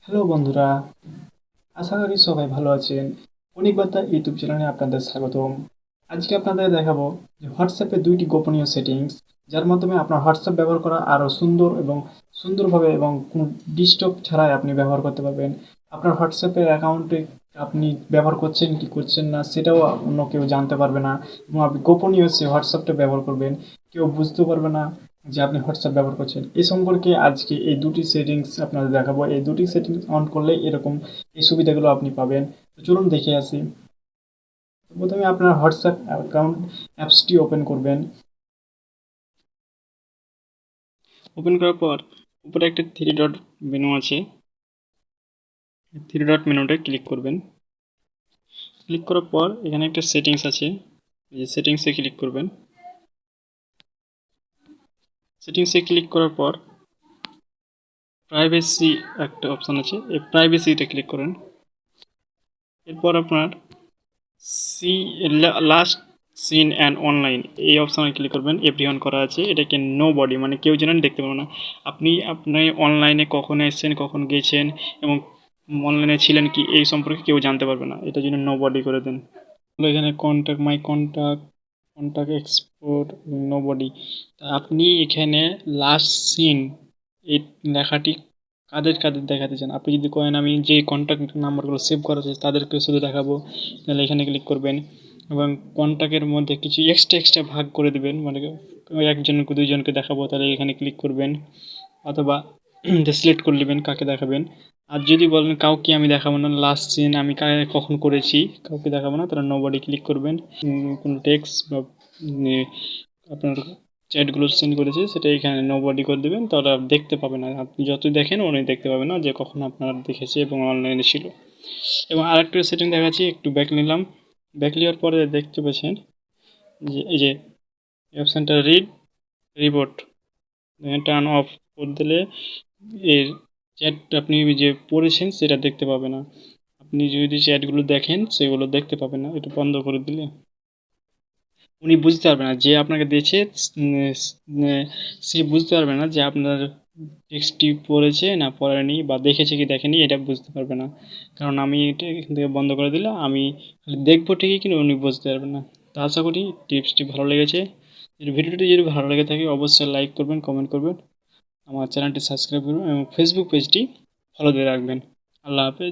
Hello বন্ধুরা, আশা করি সবাই ভালো আছেন। কৌনিক বার্তা ইউটিউব চ্যানেলে আপনাদের স্বাগতম। আজকে আপনাদের দেখাবো যে হোয়াটসঅ্যাপে ২টি গোপনীয় সেটিংস, যার মাধ্যমে আপনার হোয়াটসঅ্যাপ ব্যবহার করা আরও সুন্দর এবং সুন্দরভাবে এবং কোনো ডিস্টার্ব ছাড়াই আপনি ব্যবহার করতে পারবেন। আপনার হোয়াটসঅ্যাপের অ্যাকাউন্টে আপনি ব্যবহার করছেন কি করছেন না সেটাও অন্য কেউ জানতে পারবে না, এবং আপনি গোপনীয় সে হোয়াটসঅ্যাপটা ব্যবহার করবেন। কেউ বুঝতে পারবে না যে আপনি হোয়াটসঅ্যাপ ব্যবহার করছেন। এই সম্পর্কে আজকে এই দুটি সেটিংস আপনাদের দেখাবো। এই দুটি সেটিংস অন করলে এরকম এই সুবিধাগুলো আপনি পাবেন। তো চলুন দেখে আসি। তো প্রথমে আপনার হোয়াটসঅ্যাপ অ্যাকাউন্ট অ্যাপসটি ওপেন করবেন। ওপেন করার পর উপরে একটা থ্রি ডট মেনু আছে, থ্রি ডট মেনুতে ক্লিক করবেন। ক্লিক করার পর এখানে একটা সেটিংস আছে, এই সেটিংসে ক্লিক করবেন। সেটিংসে ক্লিক করার পর প্রাইভেসি একটা অপশান আছে, এই প্রাইভেসিতে ক্লিক করেন। এরপর আপনার সি লাস্ট সিন অ্যান্ড অনলাইন এই অপশানে ক্লিক করবেন। এভরিওয়ান করা আছে, এটাকে নো বডি মানে কেউ যেন দেখতে পাবে না। আপনি অনলাইনে কখন এসেছেন, কখন গেছেন এবং অনলাইনে ছিলেন কি এই সম্পর্কে কেউ জানতে পারবে না, এটার জন্য নো বডি করে দেন। এখানে contact, my contact, contact export, nobody. তা আপনি এখানে লাস্ট সিন এই লেখাটি কাদের কাদের দেখাতে চান। আপনি যদি করেন আমি যে কন্ট্যাক্ট নাম্বারগুলো সেভ করা আছে তাদেরকে শুধু দেখাবো, তাহলে এখানে ক্লিক করবেন এবং কন্ট্যাক্টের মধ্যে কিছু এক্সট্রা ভাগ করে দেবেন, মানে একজনকে দুইজনকে দেখাবো তাহলে এখানে ক্লিক করবেন, অথবা সিলেক্ট করে নেবেন কাকে দেখাবেন। আর যদি বলেন কাউকে আমি দেখাবো না, লাস্ট সিন আমি কখন করেছি কাউকে দেখাবো না, তাহলে নো বডি ক্লিক করবেন। কোনো টেক্সট বা আপনার চ্যাটগুলো সেন্ড করেছে সেটা এখানে নো বডি করে দেবেন, তাহলে আর দেখতে পাবে না। আপনি যতই দেখেন উনি দেখতে পাবে না যে কখন আপনারা দেখেছে এবং অনলাইনে ছিল। এবং আরেকটা সেটিং দেখাচ্ছি, একটু ব্যাক নিলাম। ব্যাক নেওয়ার পরে দেখতে পাচ্ছেন যে এই যে অপশানটা রিড রিপোর্ট টার্ন অফ করে দিলে এর চ্যাট আপনি যে পড়েছেন সেটা দেখতে পাবে না। আপনি যদি চ্যাটগুলো দেখেন সেগুলো দেখতে পাবেন না, এটা বন্ধ করে দিলে উনি বুঝতে পারবে না যে আপনাকে দিয়েছে। সে বুঝতে পারবে না যে আপনার টেক্সটটি পড়েছে না পড়েনি, বা দেখেছে কি দেখেনি এটা বুঝতে পারবে না। কারণ আমি এটা এখান থেকে বন্ধ করে দিলে আমি খালি দেখবো ঠিকই, কিন্তু উনি বুঝতে পারবেন না। তো আশা করি টিপসটি ভালো লেগেছে। এই ভিডিওটি যদি ভালো লেগে থাকে অবশ্যই লাইক করবেন, কমেন্ট করবেন, আমার চ্যানেলটি সাবস্ক্রাইব করবেন এবং ফেসবুক পেজটি ফলো দিয়ে রাখবেন। আল্লাহ হাফেজ।